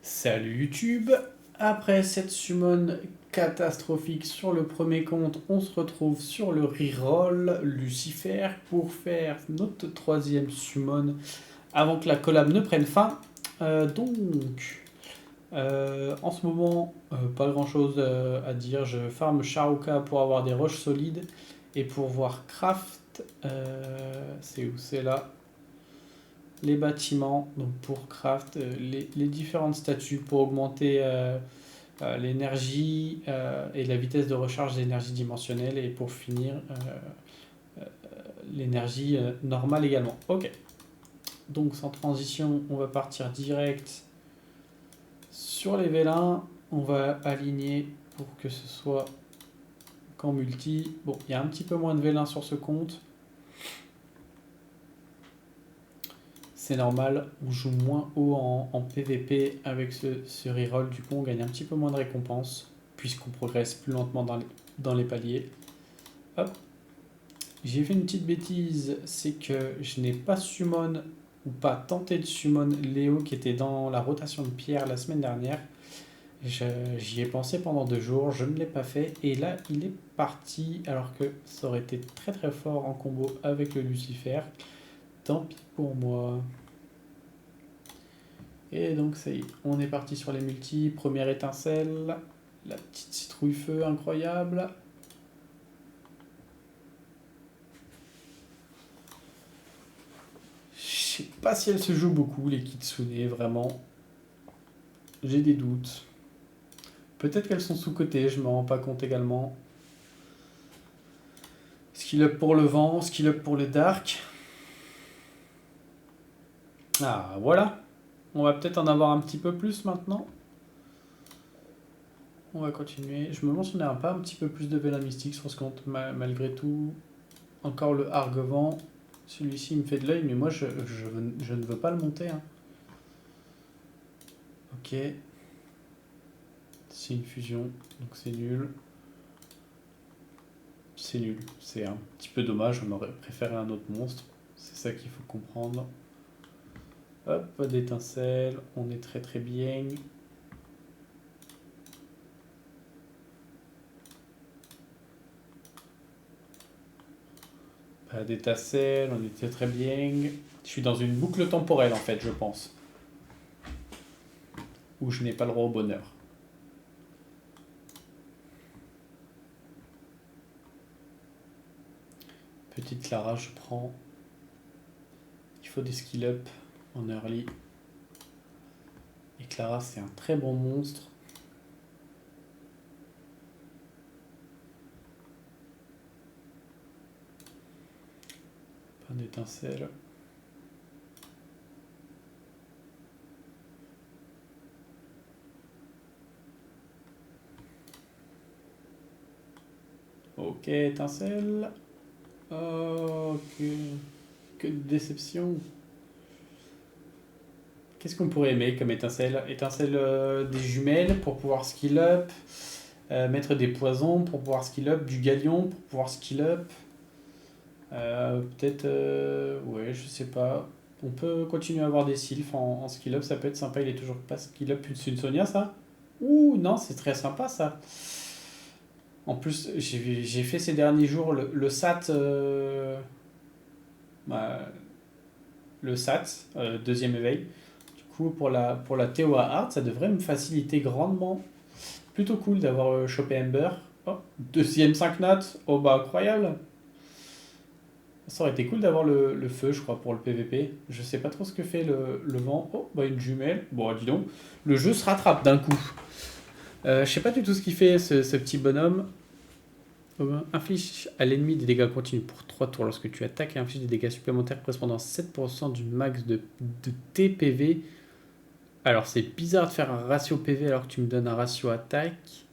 Salut YouTube. Après cette summon catastrophique sur le premier compte, on se retrouve sur le reroll Lucifer pour faire notre troisième summon avant que la collab ne prenne fin. En ce moment, pas grand chose à dire. Je farm Sharuka pour avoir des roches solides et pour voir craft. C'est où? C'est là. Les bâtiments, donc pour craft, les différentes statues pour augmenter l'énergie et la vitesse de recharge d'énergie dimensionnelle et pour finir l'énergie normale également. Ok, donc sans transition, on va partir direct sur les vélins. On va aligner pour que ce soit qu'en multi. Bon, il y a un petit peu moins de vélins sur ce compte. C'est normal, on joue moins haut en PVP avec ce reroll, du coup on gagne un petit peu moins de récompenses, puisqu'on progresse plus lentement dans les paliers. Hop. J'ai fait une petite bêtise, c'est que je n'ai pas summon, ou pas tenté de summon Léo qui était dans la rotation de pierre la semaine dernière. J'y ai pensé pendant 2 jours, je ne l'ai pas fait, et là il est parti, alors que ça aurait été très très fort en combo avec le Lucifer. Tant pis pour moi. Et donc ça y est, on est parti sur les multis. Première étincelle, la petite citrouille feu incroyable. Je sais pas si elle se joue beaucoup, les kitsune, vraiment. J'ai des doutes. Peut-être qu'elles sont sous-cotées, je me rends pas compte également. Skill up pour le vent, skill up pour le dark. Ah voilà, on va peut-être en avoir un petit peu plus maintenant. On va continuer. Je me demande si on n'a pas un petit peu plus de Vela Mystique sur ce compte, malgré tout. Encore le Argevent. Celui-ci me fait de l'œil, mais moi je ne veux pas le monter. Hein. Ok. C'est une fusion, donc c'est nul. C'est nul. C'est un petit peu dommage, on aurait préféré un autre monstre. C'est ça qu'il faut comprendre. Hop, pas d'étincelle, on est très très bien. Pas d'étincelle, on était très bien. Je suis dans une boucle temporelle en fait, je pense. Où je n'ai pas le droit au bonheur. Petite Clara, je prends. Il faut des skill up en early. Et Clara, c'est un très bon monstre. Pas d'étincelle. Ok, étincelle. Oh, que de déception. Qu'est-ce qu'on pourrait aimer comme étincelle? Étincelle des jumelles pour pouvoir skill up. Mettre des poisons pour pouvoir skill up. Du galion pour pouvoir skill up. Peut-être... ouais, je sais pas. On peut continuer à avoir des sylphes en skill up. Ça peut être sympa. Il est toujours pas skill up. C'est une Sonia, ça? Ouh, non, c'est très sympa, ça. En plus, j'ai fait ces derniers jours le SAT... bah, le SAT, deuxième éveil. Du coup, pour la TOA Art, ça devrait me faciliter grandement. Plutôt cool d'avoir chopé Ember. Oh, deuxième 5 notes. Oh bah incroyable. Ça aurait été cool d'avoir le feu, je crois, pour le PVP. Je sais pas trop ce que fait le vent. Oh, bah une jumelle. Bon, dis donc. Le jeu se rattrape d'un coup. Je sais pas du tout ce qu'il fait, ce petit bonhomme. Inflige à l'ennemi des dégâts continus pour 3 tours lorsque tu attaques et inflige des dégâts supplémentaires correspondant à 7% du max de TPV. Alors c'est bizarre de faire un ratio PV alors que tu me donnes un ratio attaque.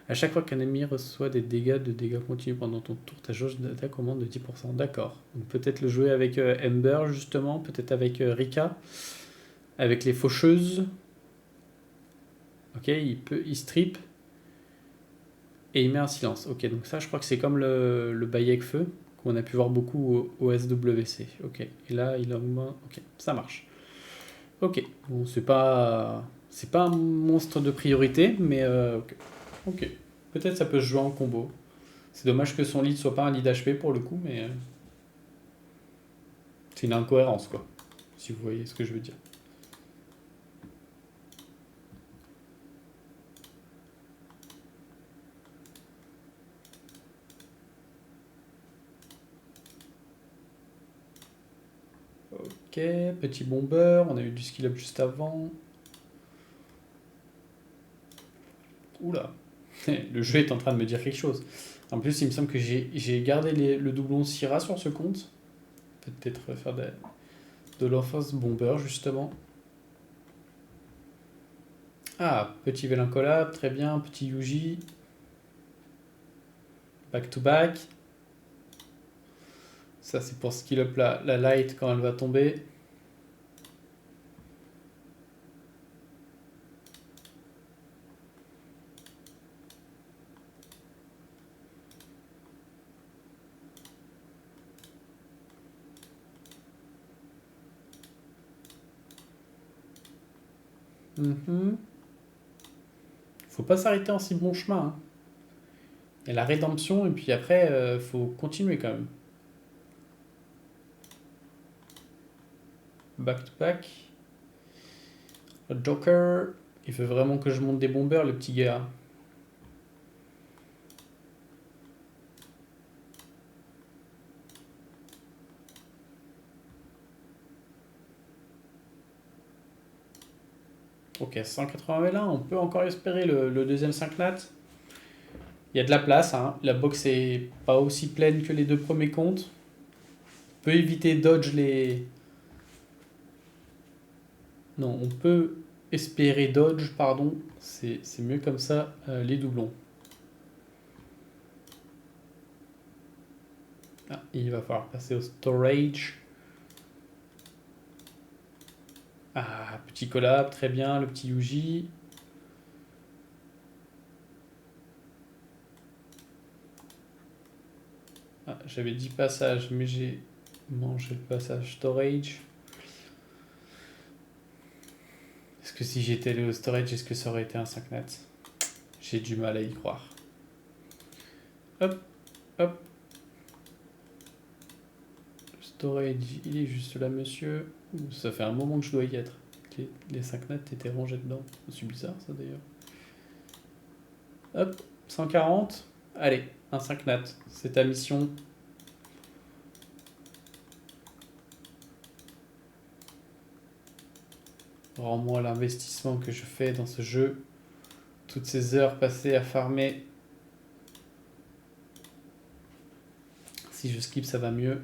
À chaque fois qu'un ennemi reçoit des dégâts continus pendant ton tour, ta jauge d'attaque augmente de 10%. D'accord. Donc peut-être le jouer avec Ember justement, peut-être avec Rika, avec les faucheuses. Ok, il strip. Et il met un silence. Ok, donc ça, je crois que c'est comme le Bayek Feu, qu'on a pu voir beaucoup au SWC. Ok, et là, il augmente. Ok, ça marche. Ok, bon, c'est pas un monstre de priorité, mais ok. Ok. Peut-être ça peut se jouer en combo. C'est dommage que son lead soit pas un lead HP pour le coup, mais c'est une incohérence, quoi. Si vous voyez ce que je veux dire. Ok, petit bomber, on a eu du skill up juste avant. Oula, le jeu est en train de me dire quelque chose. En plus, il me semble que j'ai gardé le doublon Syrah sur ce compte. Peut-être faire de l'offense bomber, justement. Ah, petit Vélin collab, très bien. Petit Yuji, back to back. Ça, c'est pour skill up la light quand elle va tomber. Mhm. Faut pas s'arrêter en si bon chemin, hein. Il y a la rédemption, et puis après, faut continuer quand même. Back to back. Le Joker, il veut vraiment que je monte des bombers, le petit gars. Ok, 180 là, on peut encore espérer le deuxième 5 nat. Il y a de la place, hein. La box est pas aussi pleine que les deux premiers comptes. On peut éviter dodge les. Non, on peut espérer dodge, pardon. C'est mieux comme ça, les doublons. Ah, il va falloir passer au storage. Ah, petit collab, très bien, le petit Yuji. Ah, j'avais 10 passages, mais j'ai mangé le passage storage. Est-ce que si j'étais allé au storage, est-ce que ça aurait été un 5 nat? J'ai du mal à y croire. Hop, hop. Storage, il est juste là, monsieur. Ouh, ça fait un moment que je dois y être. Les 5 nats étaient rangés dedans. C'est bizarre, ça, d'ailleurs. Hop, 140. Allez, un 5 nat. C'est ta mission. Rends-moi l'investissement que je fais dans ce jeu. Toutes ces heures passées à farmer. Si je skip, ça va mieux.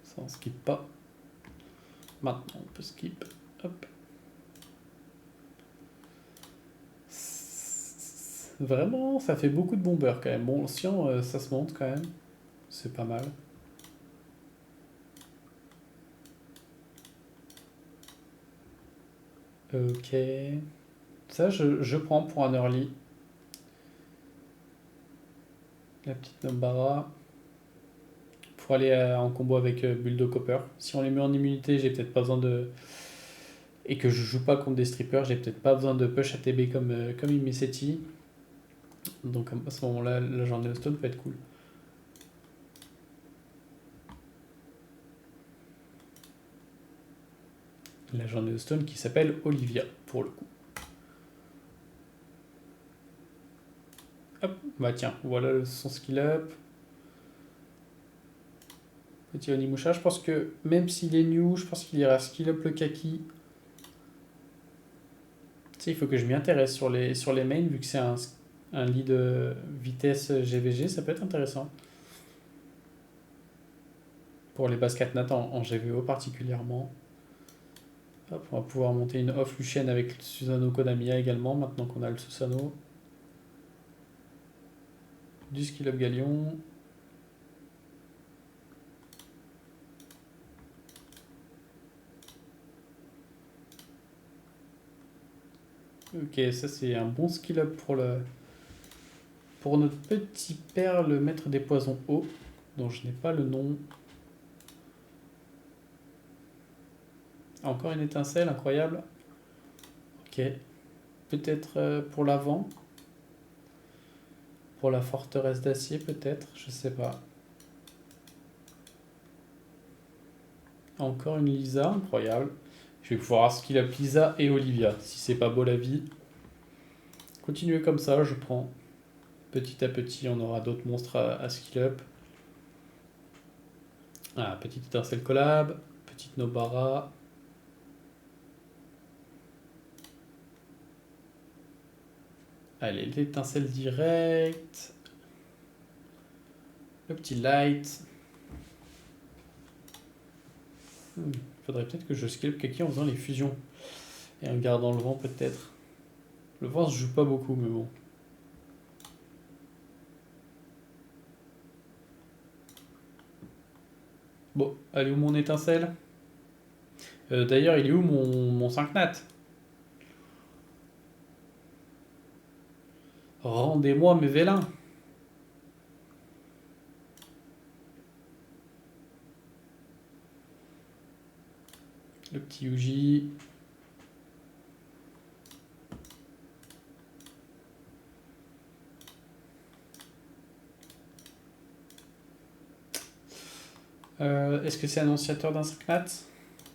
Ça, on skip pas. Maintenant, on peut skip. Hop. Vraiment, ça fait beaucoup de bombers quand même. Bon, si ça se monte quand même. C'est pas mal. Ok. Ça, je prends pour un early. La petite Nombara. Pour aller en combo avec Bulldog Copper. Si on les met en immunité, j'ai peut-être pas besoin de. Et que je joue pas contre des strippers, j'ai peut-être pas besoin de push ATB comme Imeseti. Donc à ce moment-là, la journée de stone peut être cool. La journée de stone qui s'appelle Olivia, pour le coup. Hop, bah tiens, voilà son skill up. Petit Onimusha, je pense que même s'il est new, je pense qu'il ira skill up le kaki. Tu sais, il faut que je m'y intéresse sur les mains, vu que c'est un lead vitesse GVG, ça peut être intéressant. Pour les basket nat en GVO particulièrement. Hop, on va pouvoir monter une off Lucienne avec Susanoo Konamiya également, maintenant qu'on a le Susanoo. Du skill up Galion. Ok, ça c'est un bon skill up pour notre petit père, le maître des poisons hauts, dont je n'ai pas le nom. Encore une étincelle, incroyable. Ok. Peut-être pour l'avant. Pour la forteresse d'acier, peut-être. Je sais pas. Encore une Lisa, incroyable. Je vais pouvoir avoir skill up Lisa et Olivia. Si c'est pas beau la vie. Continuez comme ça, je prends. Petit à petit, on aura d'autres monstres à skill up. Ah, petite étincelle collab. Petite Nobara. Allez, l'étincelle directe. Le petit light. Faudrait peut-être que je scalp quelqu'un en faisant les fusions. Et en gardant le vent peut-être. Le vent se joue pas beaucoup, mais bon. Bon, elle est où mon étincelle? D'ailleurs, il est où mon 5 nat? Rendez-moi mes vélins. Le petit Yuji. Est-ce que c'est annonciateur d'un 5 nat?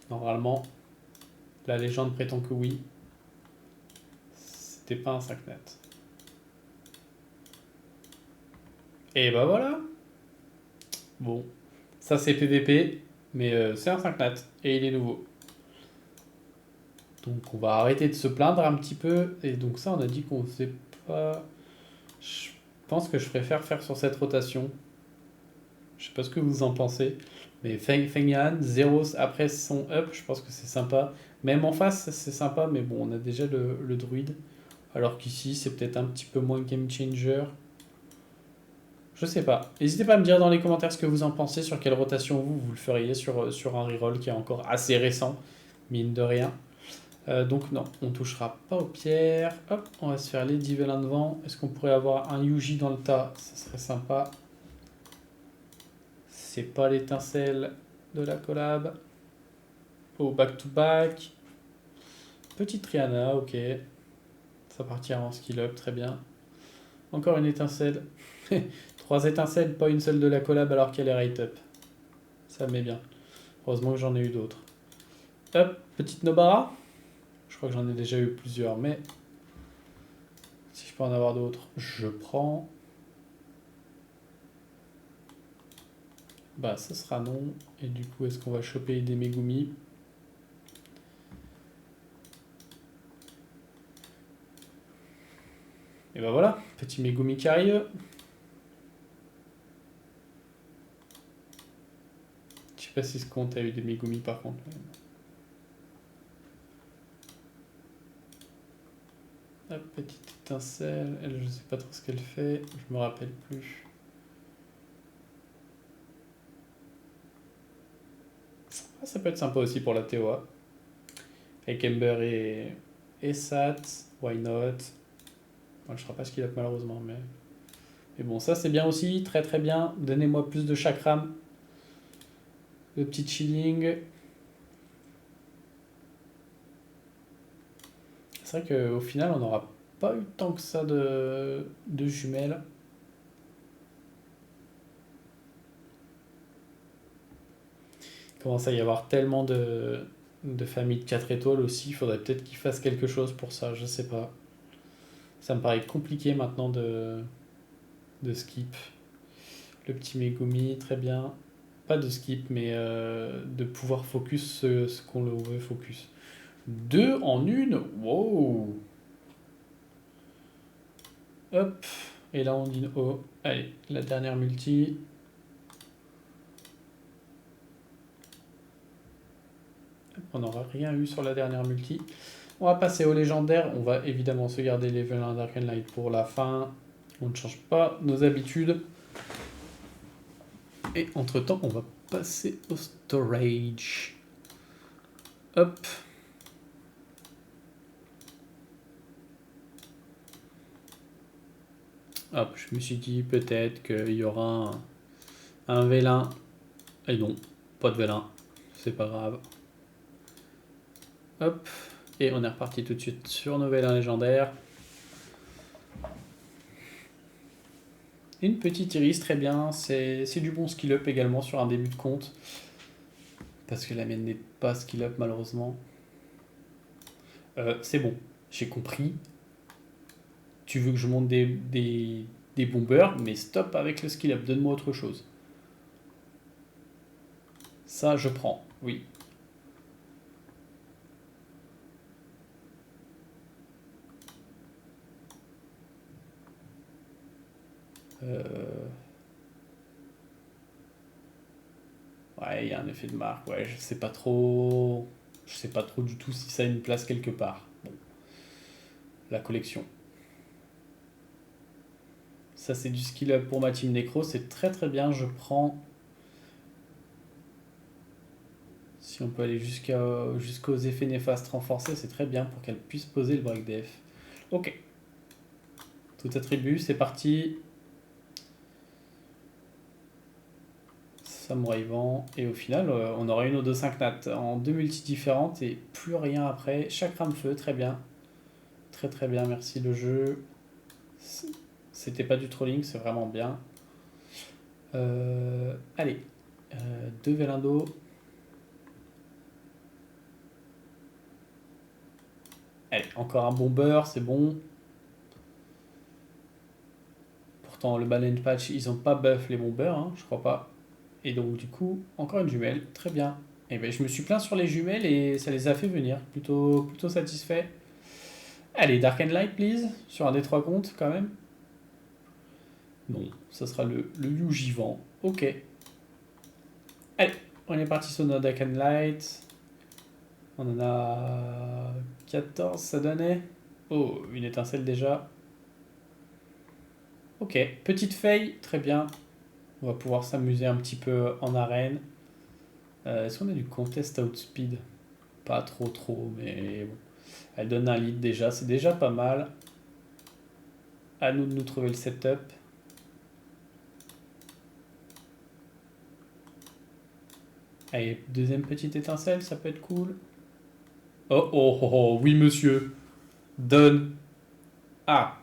Normalement, la légende prétend que oui. C'était pas un 5 nat. Et bah voilà. Bon, ça c'est PVP, mais c'est un 5 nat et il est nouveau. Donc on va arrêter de se plaindre un petit peu. Et donc ça, on a dit qu'on faisait pas. Je pense que je préfère faire sur cette rotation. Je sais pas ce que vous en pensez. Mais Feng Yan, 0 après son up, je pense que c'est sympa. Même en face, c'est sympa, mais bon, on a déjà le druide. Alors qu'ici, c'est peut-être un petit peu moins game changer. Je sais pas. N'hésitez pas à me dire dans les commentaires ce que vous en pensez, sur quelle rotation vous le feriez sur un reroll qui est encore assez récent, mine de rien. Donc non, on touchera pas aux pierres. Hop, on va se faire les 10 vélins de vent. Est-ce qu'on pourrait avoir un Yuji dans le tas? Ça serait sympa. C'est pas l'étincelle de la collab. Oh, back to back. Petite Triana, ok. Ça partira en skill up, très bien. Encore une étincelle. 3 étincelles, pas une seule de la collab alors qu'elle est rate up. Ça me met bien. Heureusement que j'en ai eu d'autres. Hop, petite Nobara. Je crois que j'en ai déjà eu plusieurs, mais si je peux en avoir d'autres, je prends. Bah, ça sera non. Et du coup, est-ce qu'on va choper des Megumi? Et bah voilà, petit Megumi qui arrive. Je sais pas si ce compte a eu des Megumi par contre. Hop, petite étincelle. Elle, je sais pas trop ce qu'elle fait. Je me rappelle plus. Ah, ça peut être sympa aussi pour la TOA. Avec Ember et Sat. Why not? Bon, je ne ferai pas skill up malheureusement. Mais bon, ça c'est bien aussi. Très très bien. Donnez-moi plus de chakram. Le petit chilling. C'est vrai qu'au final, on n'aura pas eu tant que ça de jumelles. Il commence à y avoir tellement de familles de 4 étoiles aussi. Il faudrait peut-être qu'ils fassent quelque chose pour ça. Je sais pas. Ça me paraît compliqué maintenant de skip. Le petit Megumi, très bien. Pas de skip, mais de pouvoir focus ce qu'on le veut focus. 2 en une. Wow. Hop. Et là, on dit oh. Allez, la dernière multi. On n'aura rien eu sur la dernière multi. On va passer au légendaire. On va évidemment se garder les Velin Dark Light pour la fin. On ne change pas nos habitudes. Et entre temps, on va passer au storage. Hop. Hop, je me suis dit peut-être qu'il y aura un vélin. Et non, pas de vélin. C'est pas grave. Hop. Et on est reparti tout de suite sur nos vélins légendaires. Une petite iris, très bien. C'est du bon skill up également sur un début de compte. Parce que la mienne n'est pas skill up malheureusement. C'est bon, j'ai compris. Tu veux que je monte des bombers, mais stop avec le skill up, donne-moi autre chose. Ça, je prends, oui. Ouais, il y a un effet de marque. Ouais, je sais pas trop. Je sais pas trop du tout si ça a une place quelque part. Bon, la collection. Ça, c'est du skill up pour ma team Necro. C'est très très bien. Je prends. Si on peut aller jusqu'aux effets néfastes renforcés, c'est très bien pour qu'elle puisse poser le break def. Ok. Tout attribut, c'est parti. Samouraï vent. Et au final, on aura une ou deux 5 nat en deux multis différentes et plus rien après. Chaque rame feu, très bien. Très très bien, merci le jeu. C'était pas du trolling, c'est vraiment bien. Allez, deux Velindo. Allez, encore un bomber, c'est bon. Pourtant, le Balen Patch, ils ont pas buff les bombers, hein, je crois pas. Et donc, du coup, encore une jumelle, très bien. Et ben, je me suis plaint sur les jumelles et ça les a fait venir. Plutôt satisfait. Allez, Dark and Light, please. Sur un des trois comptes, quand même. Non, ça sera le Yuji vent. Ok. Allez, on est parti sur notre Dark and Light. On en a 14, ça donnait. Oh, une étincelle déjà. Ok, petite faille, très bien. On va pouvoir s'amuser un petit peu en arène. Est-ce qu'on a du contest outspeed? Pas trop, mais bon. Elle donne un lead déjà, c'est déjà pas mal. À nous de nous trouver le setup. Allez, deuxième petite étincelle, ça peut être cool. Oh, oui monsieur. Donne. Ah.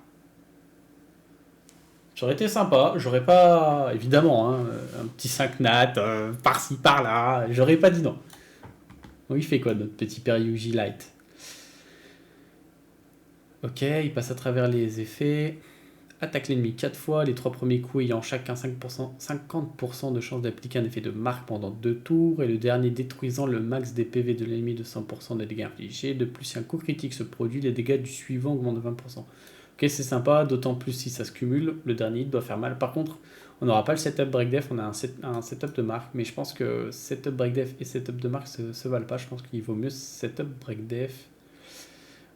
J'aurais été sympa, j'aurais pas, évidemment, hein, un petit 5 nat, par-ci, par-là, j'aurais pas dit non. Bon, il fait quoi notre petit Peryuji Light? Ok, il passe à travers les effets. Attaque l'ennemi 4 fois, les 3 premiers coups ayant chacun 50% de chance d'appliquer un effet de marque pendant 2 tours, et le dernier détruisant le max des PV de l'ennemi de 100% des dégâts infligés. De plus, si un coup critique se produit, les dégâts du suivant augmentent de 20%. Ok, c'est sympa, d'autant plus si ça se cumule, le dernier hit doit faire mal. Par contre, on n'aura pas le setup break def, on a un setup de marque, mais je pense que setup break def et setup de marque se valent pas. Je pense qu'il vaut mieux setup break def.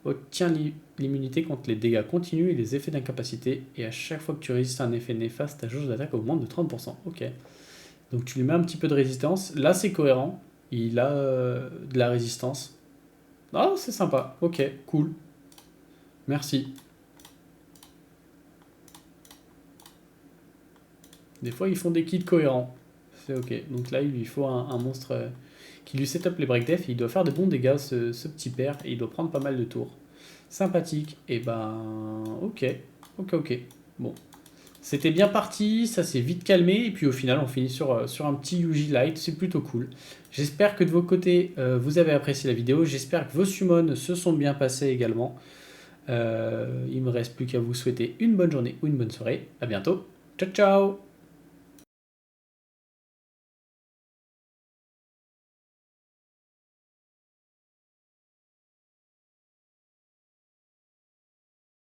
Obtiens l'immunité contre les dégâts continus et les effets d'incapacité, et à chaque fois que tu résistes à un effet néfaste, ta jauge d'attaque augmente de 30%. Ok. Donc tu lui mets un petit peu de résistance. Là, c'est cohérent. Il a de la résistance. Ah, c'est sympa. Ok, cool. Merci. Des fois, ils font des kits cohérents. C'est ok. Donc là, il lui faut un monstre qui lui setup les break def. Il doit faire de bons dégâts, ce petit père, et il doit prendre pas mal de tours. Sympathique. Et ben, ok. Bon. C'était bien parti, ça s'est vite calmé, et puis au final, on finit sur un petit Yuji Light. C'est plutôt cool. J'espère que de vos côtés, vous avez apprécié la vidéo. J'espère que vos summons se sont bien passés également. Il me reste plus qu'à vous souhaiter une bonne journée ou une bonne soirée. À bientôt. Ciao, ciao!